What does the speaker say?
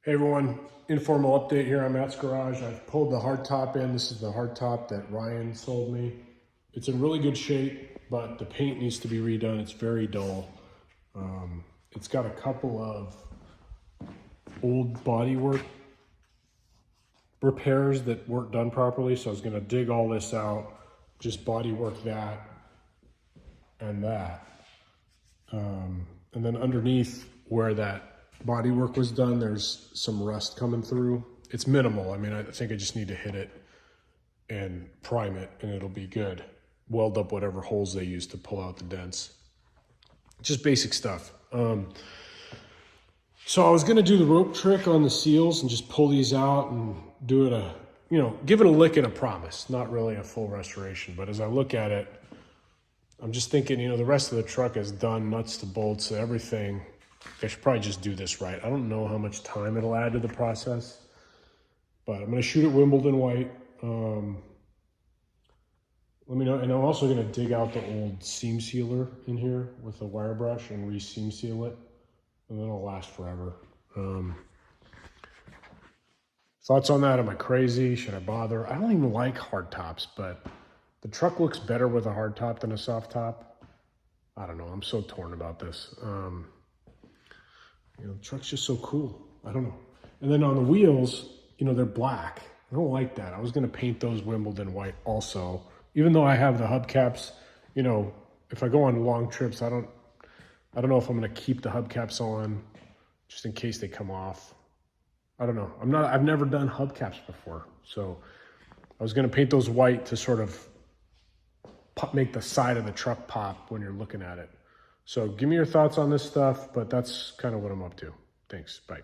Hey everyone, informal update here on Matt's Garage. I've pulled the hardtop in. This is the hardtop that Ryan sold me. It's in really good shape, but the paint needs to be redone. It's very dull. It's got a couple of old bodywork repairs that weren't done properly, so I was gonna dig all this out, just bodywork that and that. And then underneath where that bodywork was done, there's some rust coming through. It's minimal. I mean, I think I just need to hit it and prime it and it'll be good. Weld up whatever holes they use to pull out the dents. Just basic stuff. So I was gonna do the rope trick on the seals and just pull these out and do it give it a lick and a promise. Not really a full restoration, but as I look at it, I'm just thinking, the rest of the truck is done, nuts to bolts, everything. I should probably just do this right. I don't know how much time it'll add to the process, but I'm going to shoot it Wimbledon white. Let me know. And I'm also going to dig out the old seam sealer in here with a wire brush and re-seam seal it, and then it'll last forever. Thoughts on that? Am I crazy? Should I bother? I don't even like hard tops, but the truck looks better with a hard top than a soft top. I don't know. I'm so torn about this. The truck's just so cool. I don't know. And then on the wheels, they're black. I don't like that. I was going to paint those Wimbledon white also. Even though I have the hubcaps, if I go on long trips, I don't know if I'm going to keep the hubcaps on just in case they come off. I don't know. I've never done hubcaps before. So I was going to paint those white to sort of make the side of the truck pop when you're looking at it. So give me your thoughts on this stuff, but that's kind of what I'm up to. Thanks. Bye.